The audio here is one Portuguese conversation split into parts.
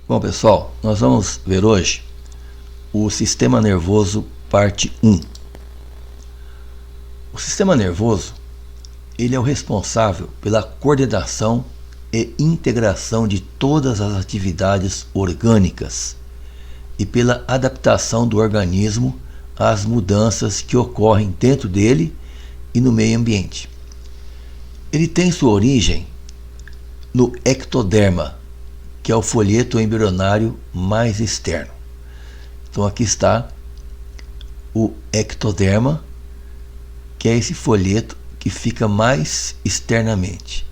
Bom, pessoal, nós vamos ver hoje o sistema nervoso parte 1. O sistema nervoso, ele é o responsável pela coordenação e integração de todas as atividades orgânicas e pela adaptação do organismo às mudanças que ocorrem dentro dele e no meio ambiente. Ele tem sua origem no ectoderma, que é o folheto embrionário mais externo. Então aqui está o ectoderma, que é esse folheto que fica mais externamente.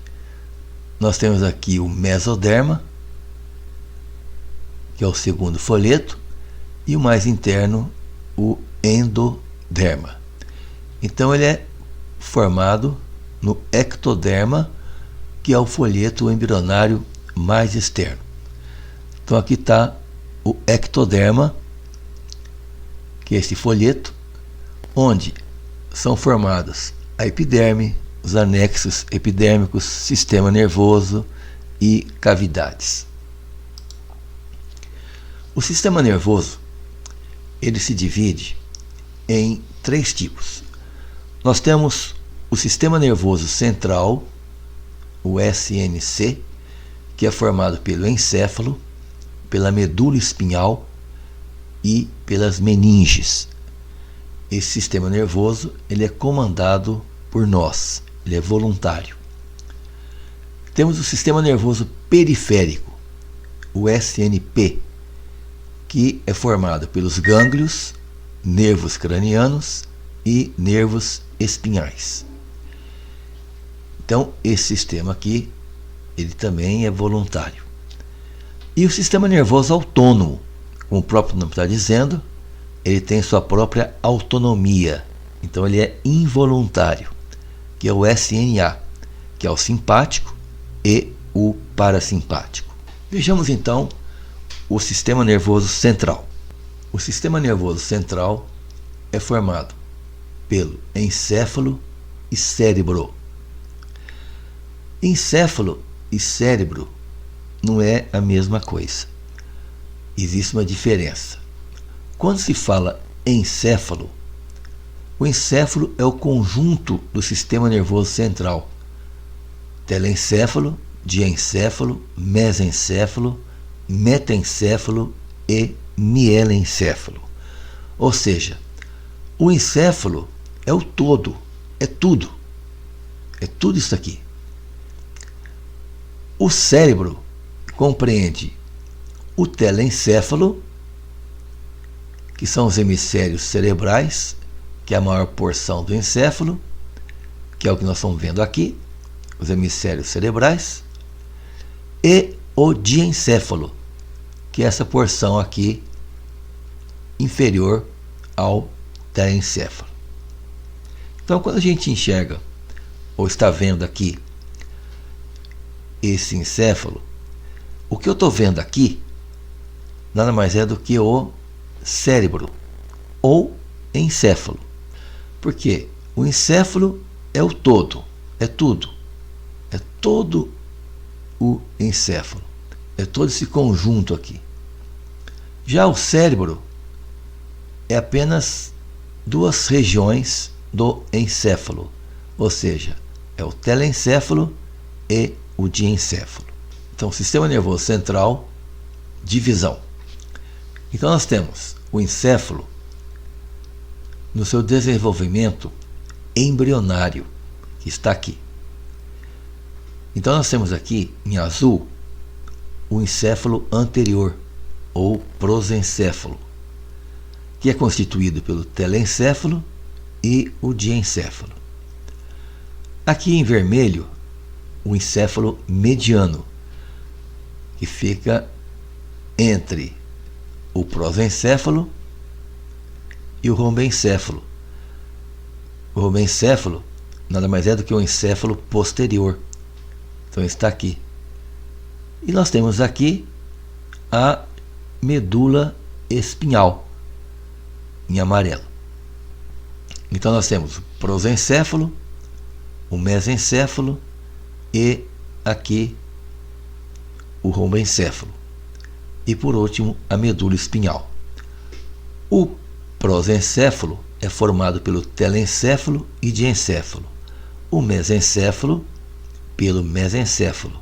Nós temos aqui o mesoderma, que é o segundo folheto, e o mais interno, o endoderma. Então ele é formado no ectoderma, que é o folheto embrionário mais externo. Então aqui está o ectoderma, que é esse folheto, onde são formadas a epiderme, os anexos epidérmicos, sistema nervoso e cavidades. O sistema nervoso, ele se divide em 3 tipos. Nós temos o sistema nervoso central, o SNC, que é formado pelo encéfalo, pela medula espinhal e pelas meninges. Esse sistema nervoso, ele é comandado por nós, ele é voluntário. Temos o sistema nervoso periférico, o SNP, que é formado pelos gânglios, nervos cranianos e nervos espinhais. Então, esse sistema aqui, ele também é voluntário. E o sistema nervoso autônomo, como o próprio nome está dizendo, ele tem sua própria autonomia. Então ele é involuntário, que é o SNA, que é o simpático e o parasimpático. Vejamos então o sistema nervoso central. O sistema nervoso central é formado pelo encéfalo e cérebro. Encéfalo e cérebro não é a mesma coisa. Existe uma diferença. Quando se fala encéfalo, o encéfalo é o conjunto do sistema nervoso central: telencéfalo, diencéfalo, mesencéfalo, metencéfalo e mielencéfalo. Ou seja, o encéfalo é o todo, é tudo isso aqui. O cérebro compreende o telencéfalo, que são os hemisférios cerebrais, que é a maior porção do encéfalo, que é o que nós estamos vendo aqui, os hemisférios cerebrais, e o diencéfalo, que é essa porção aqui inferior ao telencéfalo. Então, quando a gente enxerga ou está vendo aqui esse encéfalo, o que eu estou vendo aqui nada mais é do que o cérebro ou encéfalo. Porque o encéfalo é o todo, é tudo. É todo o encéfalo. É todo esse conjunto aqui. Já o cérebro é apenas 2 regiões do encéfalo. Ou seja, é o telencéfalo e o diencéfalo. Então, sistema nervoso central, divisão. Então, nós temos o encéfalo no seu desenvolvimento embrionário, que está aqui. Então, nós temos aqui, em azul, o encéfalo anterior, ou prosencéfalo, que é constituído pelo telencéfalo e o diencéfalo. Aqui, em vermelho, o encéfalo mediano, que fica entre o prosencéfalo e o rombencéfalo. O rombencéfalo nada mais é do que o encéfalo posterior. Então está aqui. E nós temos aqui a medula espinhal, em amarelo. Então nós temos o prosencéfalo, o mesencéfalo e aqui o rombencéfalo. e por último a medula espinhal. O prosencéfalo é formado pelo telencéfalo e diencéfalo, o mesencéfalo pelo mesencéfalo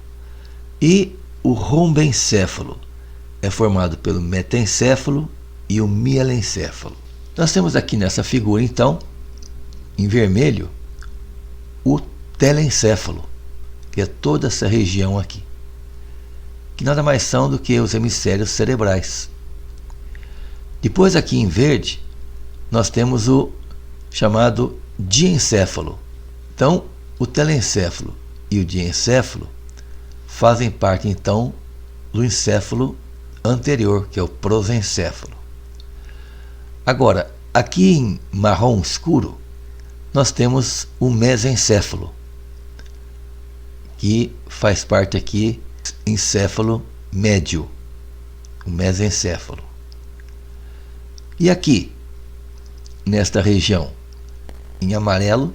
e o rombencéfalo é formado pelo metencéfalo e o mielencéfalo. Nós temos aqui nessa figura, então, em vermelho, o telencéfalo, que é toda essa região aqui, que nada mais são do que os hemisférios cerebrais. Depois aqui em verde, nós temos o chamado diencéfalo. Então, o telencéfalo e o diencéfalo fazem parte, então, do encéfalo anterior, que é o prosencéfalo. Agora, aqui em marrom escuro, nós temos o mesencéfalo, que faz parte aqui do encéfalo médio, o mesencéfalo. E aqui, nesta região, em amarelo,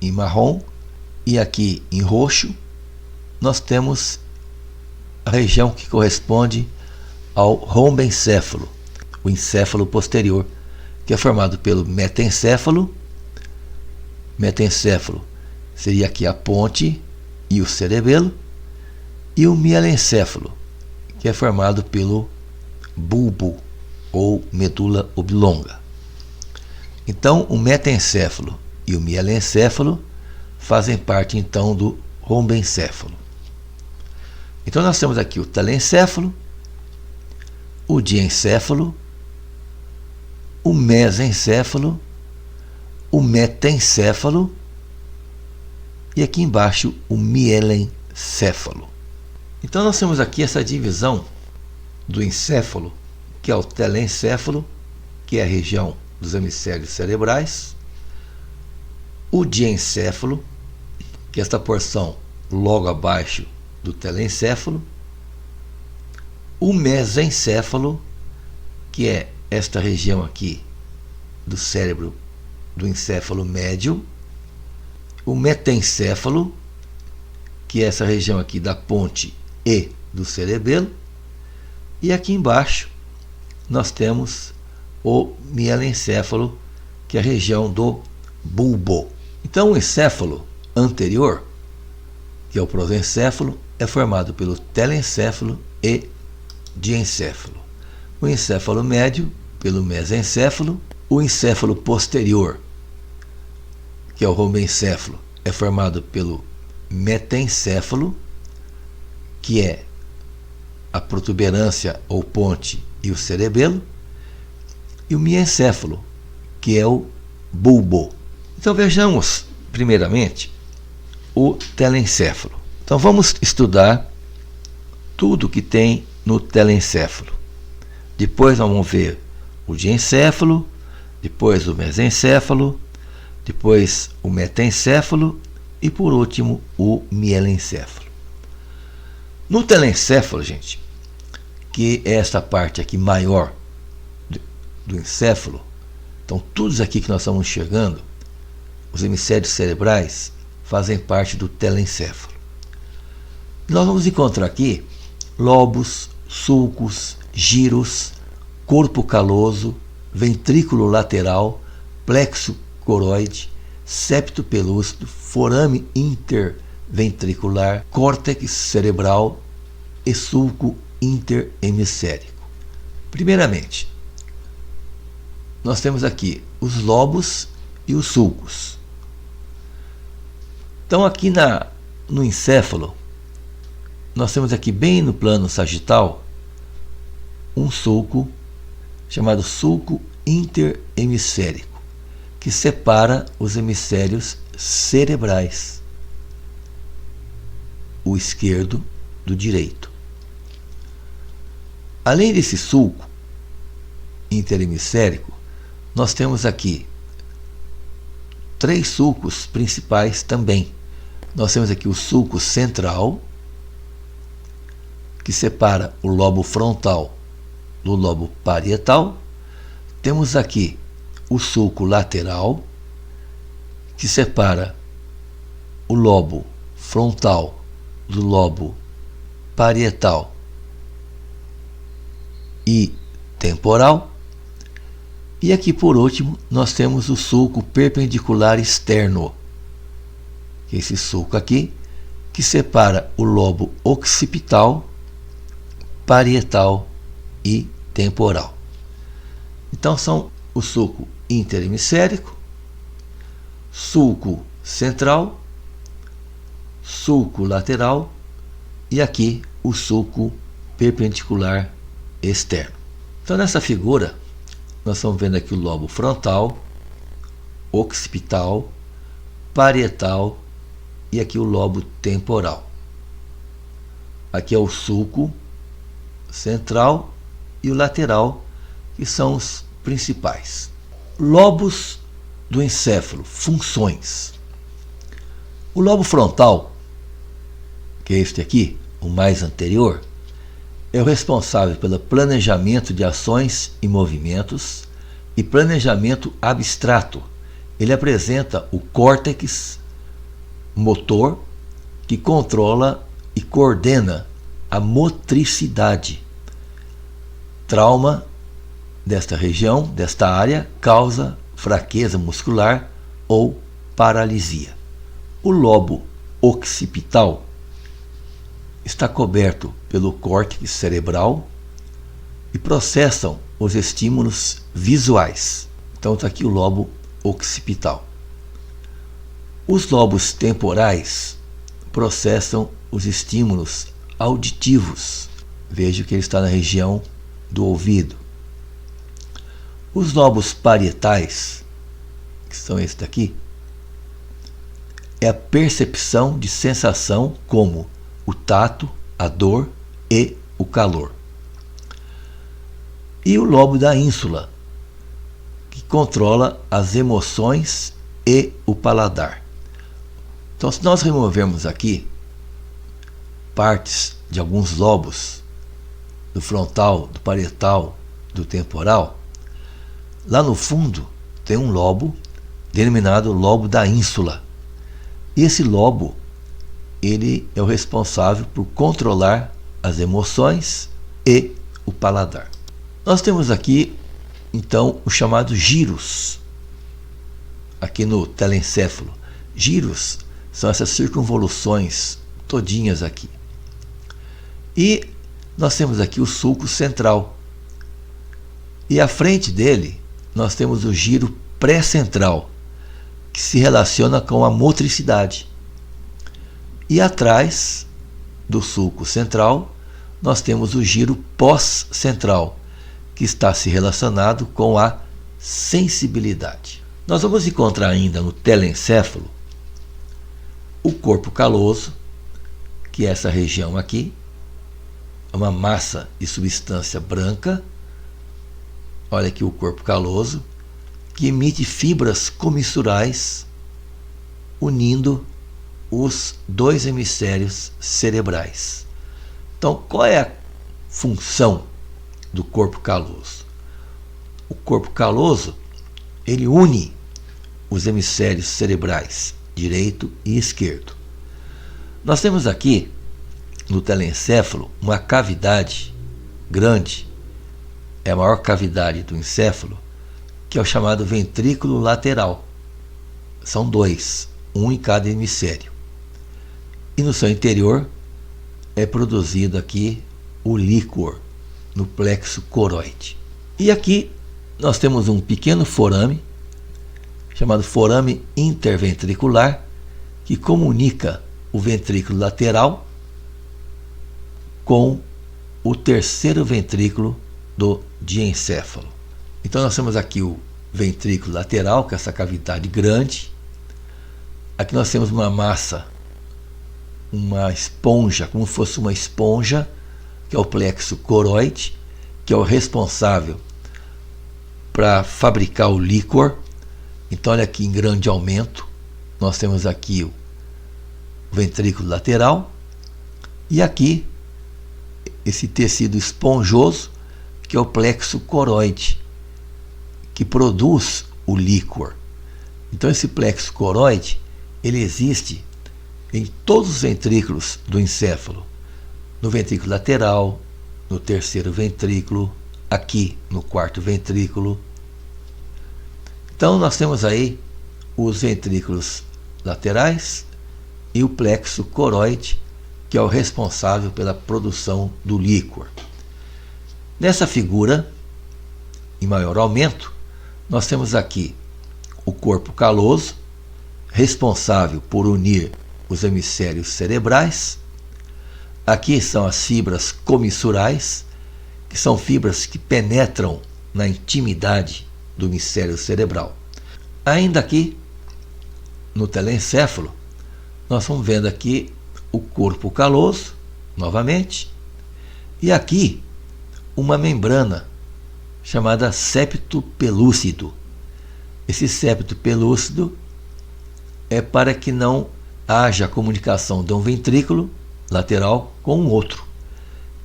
em marrom e aqui em roxo, nós temos a região que corresponde ao rombencéfalo, o encéfalo posterior, que é formado pelo metencéfalo. Metencéfalo seria aqui a ponte e o cerebelo, e o mielencéfalo, que é formado pelo bulbo ou medula oblonga. Então, o metencéfalo e o mielencéfalo fazem parte, então, do rombencéfalo. Então, nós temos aqui o telencéfalo, o diencéfalo, o mesencéfalo, o metencéfalo e aqui embaixo o mielencéfalo. Então, nós temos aqui essa divisão do encéfalo, que é o telencéfalo, que é a região dos hemisférios cerebrais, o diencéfalo, que é esta porção logo abaixo do telencéfalo, o mesencéfalo, que é esta região aqui do cérebro do encéfalo médio, o metencéfalo, que é essa região aqui da ponte e do cerebelo, e aqui embaixo nós temos o mielencéfalo, que é a região do bulbo. Então, o encéfalo anterior, que é o prosencéfalo, é formado pelo telencéfalo e diencéfalo. O encéfalo médio pelo mesencéfalo, o encéfalo posterior, que é o rombencéfalo, é formado pelo metencéfalo, que é a protuberância ou ponte e o cerebelo, e o miencéfalo, que é o bulbo. Então vejamos primeiramente o telencéfalo. Então vamos estudar tudo que tem no telencéfalo. Depois nós vamos ver o diencéfalo, depois o mesencéfalo, depois o metencéfalo e por último o mielencéfalo. No telencéfalo, gente, que é esta parte aqui maior do encéfalo, então tudo isso aqui que nós estamos enxergando, os hemisférios cerebrais, fazem parte do telencéfalo. Nós vamos encontrar aqui lobos, sulcos, giros, corpo caloso, ventrículo lateral, plexo coroide, septo pelúcido, forame interventricular, córtex cerebral e sulco interhemisférico. Primeiramente, nós temos aqui os lobos e os sulcos. Então, aqui no encéfalo, nós temos aqui bem no plano sagital um sulco chamado sulco interhemisférico, que separa os hemisférios cerebrais, o esquerdo do direito. Além desse sulco interhemisférico, nós temos aqui 3 sulcos principais também. Nós temos aqui o sulco central, que separa o lobo frontal do lobo parietal. Temos aqui o sulco lateral, que separa o lobo frontal do lobo parietal e temporal. E aqui por último nós temos o sulco perpendicular externo, que é esse sulco aqui que separa o lobo occipital, parietal e temporal. Então são o sulco interhemisférico, sulco central, sulco lateral e aqui o sulco perpendicular externo. Então nessa figura nós estamos vendo aqui o lobo frontal, occipital, parietal e aqui o lobo temporal. Aqui é o sulco central e o lateral, que são os principais. Lobos do encéfalo, funções. O lobo frontal, que é este aqui, o mais anterior, é o responsável pelo planejamento de ações e movimentos e planejamento abstrato. Ele apresenta o córtex motor que controla e coordena a motricidade. Trauma desta região, desta área, causa fraqueza muscular ou paralisia. O lobo occipital está coberto pelo córtex cerebral e processam os estímulos visuais. Então está aqui o lobo occipital. Os lobos temporais processam os estímulos auditivos. Veja que ele está na região do ouvido. Os lobos parietais, que são esses daqui, é a percepção de sensação como o tato, a dor e o calor. E o lobo da ínsula, que controla as emoções e o paladar. Então, se nós removermos aqui partes de alguns lobos, do frontal, do parietal, do temporal, lá no fundo tem um lobo denominado lobo da ínsula. E esse lobo, ele é o responsável por controlar as emoções e o paladar. Nós temos aqui, então, os chamados giros, aqui no telencéfalo. Giros são essas circunvoluções todinhas aqui. E nós temos aqui o sulco central. E à frente dele, nós temos o giro pré-central, que se relaciona com a motricidade. E atrás do sulco central, nós temos o giro pós-central, que está se relacionado com a sensibilidade. Nós vamos encontrar ainda no telencéfalo o corpo caloso, que é essa região aqui, é uma massa de substância branca. Olha aqui o corpo caloso, que emite fibras comissurais unindo os dois hemisférios cerebrais. Então, qual é a função do corpo caloso? O corpo caloso, ele une os hemisférios cerebrais, direito e esquerdo. Nós temos aqui, no telencéfalo, uma cavidade grande, é a maior cavidade do encéfalo, que é o chamado ventrículo lateral. São dois, um em cada hemisfério. E no seu interior é produzido aqui o líquor, no plexo coroide. E aqui nós temos um pequeno forame, chamado forame interventricular, que comunica o ventrículo lateral com o terceiro ventrículo do diencéfalo. Então nós temos aqui o ventrículo lateral, com essa cavidade grande. Aqui nós temos uma massa, uma esponja, como se fosse uma esponja, que é o plexo coroide, que é o responsável para fabricar o líquor. Então olha aqui em grande aumento, nós temos aqui o ventrículo lateral e aqui esse tecido esponjoso, que é o plexo coroide, que produz o líquor. Então esse plexo coroide, ele existe em todos os ventrículos do encéfalo, no ventrículo lateral, no terceiro ventrículo, aqui no quarto ventrículo. Então nós temos aí os ventrículos laterais e o plexo coroide, que é o responsável pela produção do líquor. Nessa figura, em maior aumento, nós temos aqui o corpo caloso, responsável por unir os hemisférios cerebrais. Aqui são as fibras comissurais, que são fibras que penetram na intimidade do hemisfério cerebral. Ainda aqui, no telencéfalo, nós vamos vendo aqui o corpo caloso, novamente, e aqui uma membrana chamada septo pelúcido. Esse septo pelúcido é para que não haja comunicação de um ventrículo lateral com o outro.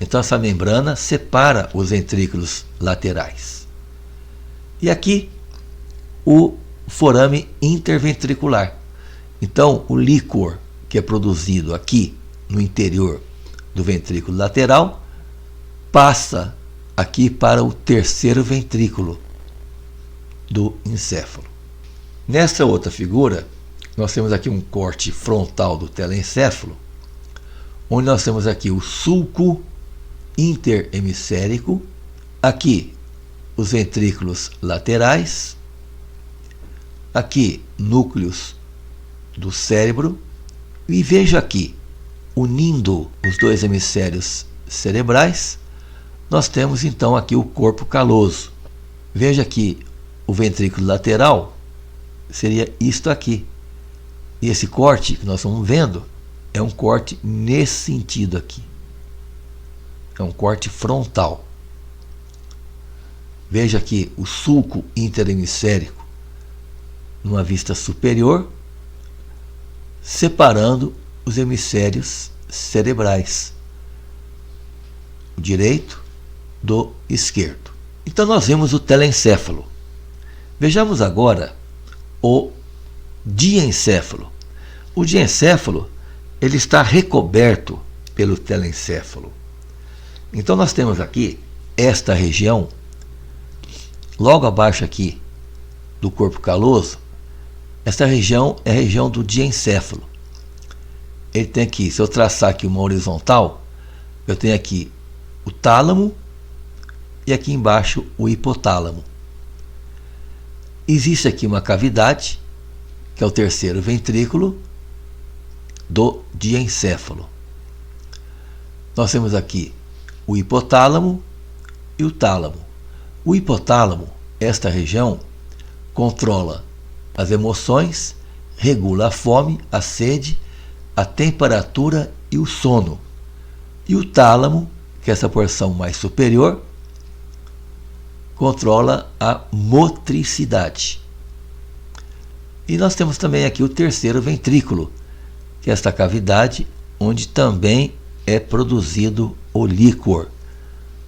Então essa membrana separa os ventrículos laterais. E aqui o forame interventricular. Então o líquor que é produzido aqui no interior do ventrículo lateral passa aqui para o terceiro ventrículo do encéfalo. Nessa outra figura, nós temos aqui um corte frontal do telencéfalo, onde nós temos aqui o sulco interhemisférico, aqui os ventrículos laterais, aqui núcleos do cérebro, e veja aqui, unindo os dois hemisférios cerebrais, nós temos então aqui o corpo caloso. Veja que o ventrículo lateral seria isto aqui. E esse corte que nós estamos vendo é um corte nesse sentido aqui. É um corte frontal. Veja aqui o sulco interhemisférico numa vista superior, separando os hemisférios cerebrais, o direito do esquerdo. Então nós vemos o telencéfalo. Vejamos agora o diencéfalo. O diencéfalo, ele está recoberto pelo telencéfalo. Então nós temos aqui esta região, logo abaixo aqui do corpo caloso. Esta região é a região do diencéfalo. Ele tem aqui, se eu traçar aqui uma horizontal, eu tenho aqui o tálamo e aqui embaixo o hipotálamo. Existe aqui uma cavidade, que é o terceiro ventrículo do diencéfalo. Nós temos aqui o hipotálamo e o tálamo. O hipotálamo, esta região, controla as emoções, regula a fome, a sede, a temperatura e o sono. E o tálamo, que é essa porção mais superior, controla a motricidade. E nós temos também aqui o terceiro ventrículo, que é esta cavidade onde também é produzido o líquor,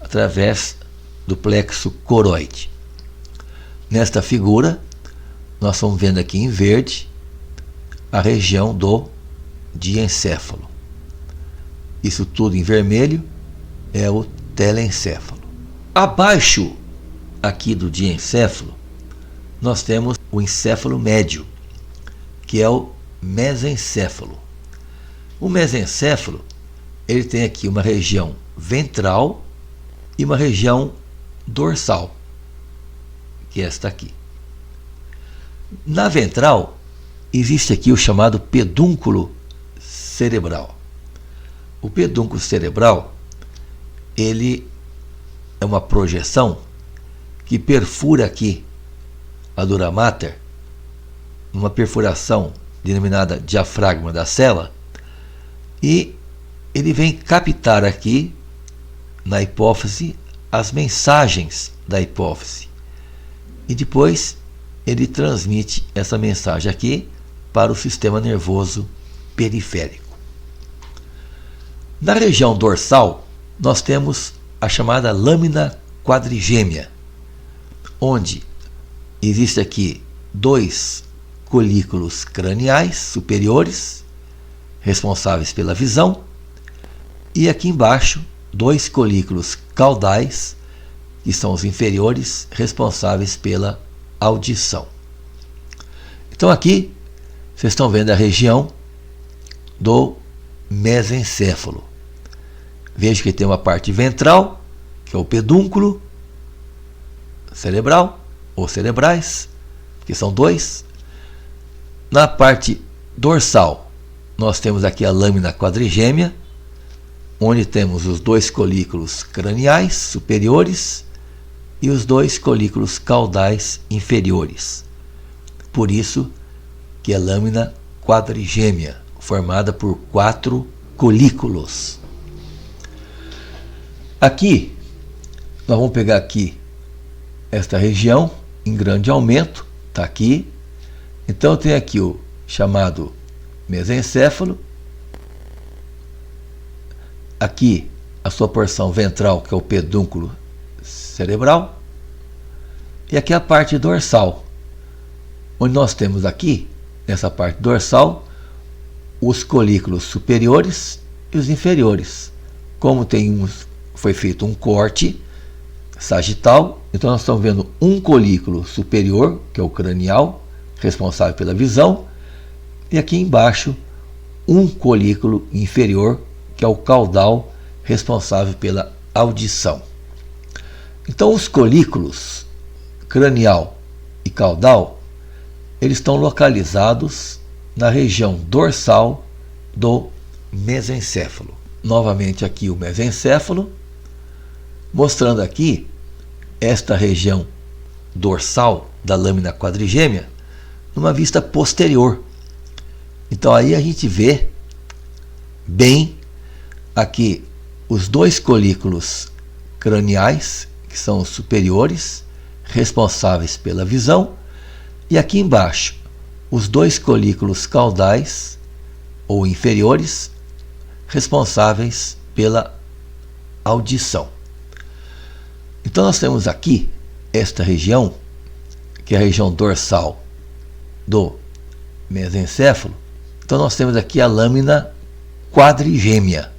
através do plexo coroide. Nesta figura, nós estamos vendo aqui em verde a região do diencéfalo. Isso tudo em vermelho é o telencéfalo. Abaixo aqui do diencéfalo, nós temos o encéfalo médio, que é o mesencéfalo. O mesencéfalo, ele tem aqui uma região ventral e uma região dorsal, que é esta aqui. Na ventral, existe aqui o chamado pedúnculo cerebral. O pedúnculo cerebral, ele é uma projeção que perfura aqui a dura mater, uma perfuração denominada diafragma da cela, e ele vem captar aqui na hipófise as mensagens da hipófise, e depois ele transmite essa mensagem aqui para o sistema nervoso periférico. Na região dorsal, nós temos a chamada lâmina quadrigêmea, onde existe aqui dois colículos craniais superiores, responsáveis pela visão, e aqui embaixo, dois colículos caudais, que são os inferiores, responsáveis pela audição. Então aqui vocês estão vendo a região do mesencéfalo. Veja que tem uma parte ventral, que é o pedúnculo cerebral, ou cerebrais, que são dois. Na parte dorsal, nós temos aqui a lâmina quadrigêmea, onde temos os dois colículos craniais superiores e os dois colículos caudais inferiores. Por isso que é lâmina quadrigêmea, formada por 4 colículos. Aqui, nós vamos pegar aqui esta região em grande aumento, está aqui. Então eu tenho aqui o chamado mesencéfalo, aqui a sua porção ventral, que é o pedúnculo cerebral, e aqui a parte dorsal, onde nós temos aqui, nessa parte dorsal, os colículos superiores e os inferiores. Como foi feito um corte sagital, então nós estamos vendo um colículo superior, que é o cranial, responsável pela visão, e aqui embaixo um colículo inferior, que é o caudal, responsável pela audição. Então os colículos cranial e caudal, eles estão localizados na região dorsal do mesencéfalo. Novamente aqui o mesencéfalo, mostrando aqui esta região dorsal da lâmina quadrigêmea numa vista posterior. Então aí a gente vê bem aqui os dois colículos craniais, que são os superiores, responsáveis pela visão, e aqui embaixo os dois colículos caudais ou inferiores, responsáveis pela audição. Então nós temos aqui esta região, que é a região dorsal do mesencéfalo. Então nós temos aqui a lâmina quadrigêmea,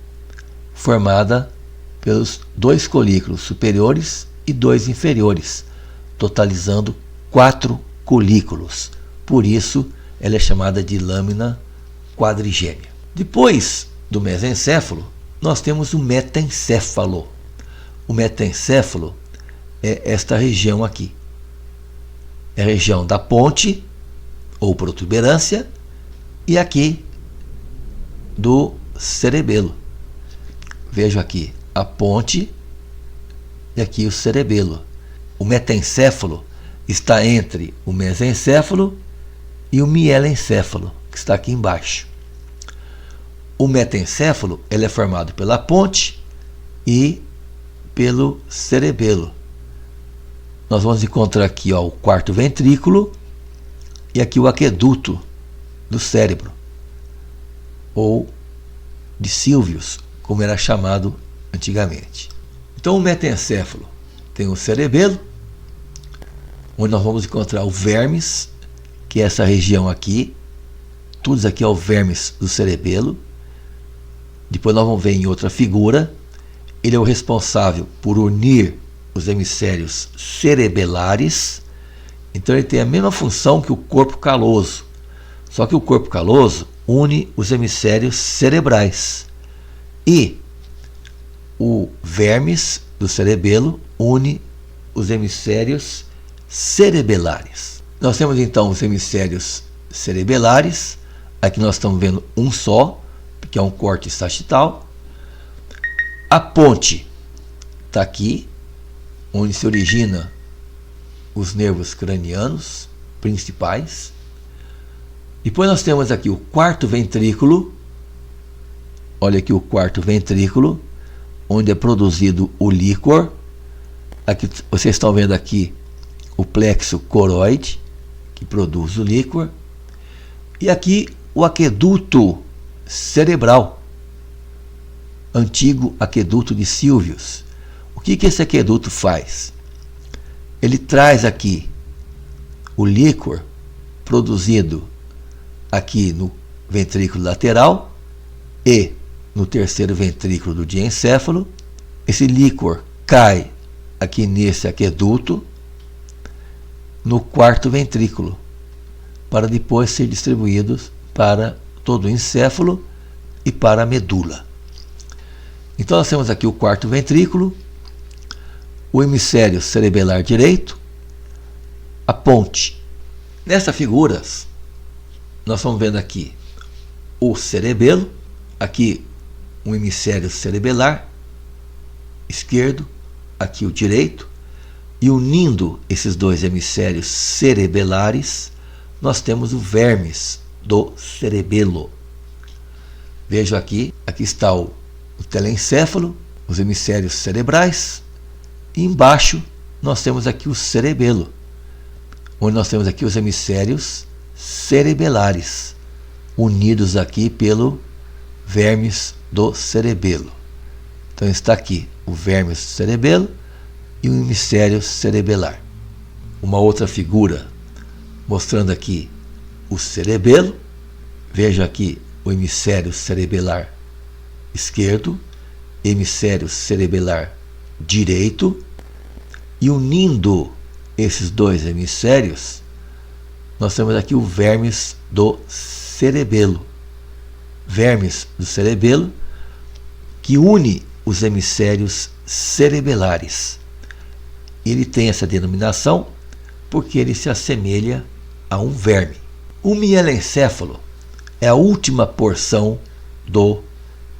formada pelos dois colículos superiores e dois inferiores, totalizando 4 colículos. Por isso ela é chamada de lâmina quadrigêmea. Depois do mesencéfalo, nós temos o metencéfalo. O metencéfalo é esta região aqui. É a região da ponte, ou protuberância, e aqui do cerebelo. Vejo aqui a ponte e aqui o cerebelo. O metencéfalo está entre o mesencéfalo e o mielencéfalo, que está aqui embaixo. O metencéfalo ele é formado pela ponte e pelo cerebelo. Nós vamos encontrar aqui o quarto ventrículo e aqui o aqueduto do cérebro, ou de Sylvius, como era chamado antigamente. Então o metencéfalo tem o cerebelo, onde nós vamos encontrar o vermes, que é essa região aqui. Tudo isso aqui é o vermes do cerebelo. Depois nós vamos ver em outra figura, ele é o responsável por unir os hemisférios cerebelares. Então ele tem a mesma função que o corpo caloso, só que o corpo caloso une os hemisférios cerebrais e o vermes do cerebelo une os hemisférios cerebelares. Nós temos então os hemisférios cerebelares. Aqui nós estamos vendo um só, que é um corte sagital. A ponte está aqui, onde se origina os nervos cranianos principais. Depois nós temos aqui o quarto ventrículo. Olha aqui o quarto ventrículo, onde é produzido o líquor. Aqui vocês estão vendo aqui o plexo coroide, que produz o líquor. E aqui o aqueduto cerebral, antigo aqueduto de Sylvius. O que esse aqueduto faz? Ele traz aqui o líquor produzido aqui no ventrículo lateral e no terceiro ventrículo do diencéfalo. Esse líquor cai aqui nesse aqueduto no quarto ventrículo, para depois ser distribuídos para todo o encéfalo e para a medula. Então nós temos aqui o quarto ventrículo, o hemisfério cerebelar direito, a ponte. Nessas figuras, nós estamos vendo aqui o cerebelo, aqui um hemisfério cerebelar esquerdo, aqui o direito, e unindo esses dois hemisférios cerebelares, nós temos o vermes do cerebelo. Vejo aqui está o telencéfalo, os hemisférios cerebrais, e embaixo nós temos aqui o cerebelo, onde nós temos aqui os hemisférios cerebelares, unidos aqui pelo vermes do cerebelo. Então está aqui o vermes do cerebelo e o hemisfério cerebelar. Uma outra figura mostrando aqui o cerebelo. Veja aqui o hemisfério cerebelar esquerdo, hemisfério cerebelar direito, e unindo esses dois hemisférios, nós temos aqui o vermes do cerebelo. Vermes do cerebelo que une os hemisférios cerebelares. Ele tem essa denominação porque ele se assemelha a um verme. O mielencéfalo é a última porção do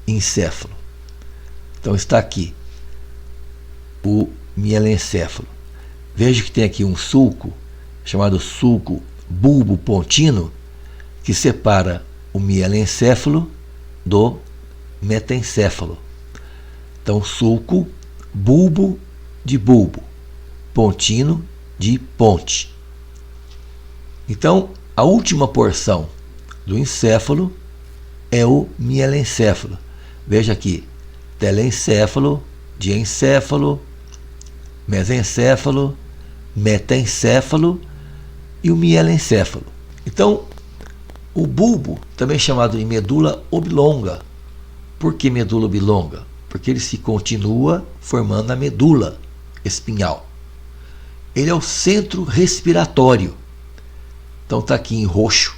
encéfalo. Então está aqui o mielencéfalo. Veja que tem aqui um sulco chamado sulco bulbo-pontino que separa o mielencéfalo do metencéfalo. Então, sulco, bulbo de bulbo, pontino de ponte. Então, a última porção do encéfalo é o mielencéfalo. Veja aqui, telencéfalo, diencéfalo, mesencéfalo, metencéfalo e o mielencéfalo. Então, o bulbo, também chamado de medula oblonga. Por que medula oblonga? Porque ele se continua formando a medula espinhal. Ele é o centro respiratório. Então está aqui em roxo.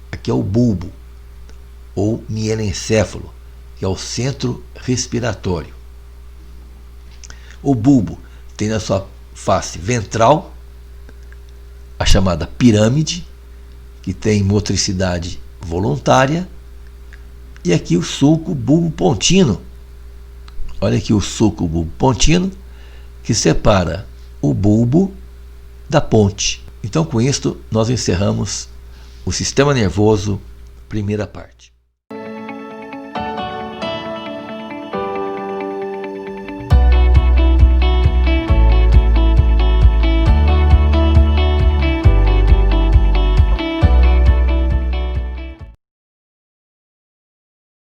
Aqui é o bulbo, ou mielencéfalo, que é o centro respiratório. O bulbo tem na sua face ventral a chamada pirâmide, que tem motricidade voluntária, e aqui o sulco bulbo-pontino. Olha aqui o sulco bulbo-pontino, que separa o bulbo da ponte. Então, com isto, nós encerramos o sistema nervoso, primeira parte.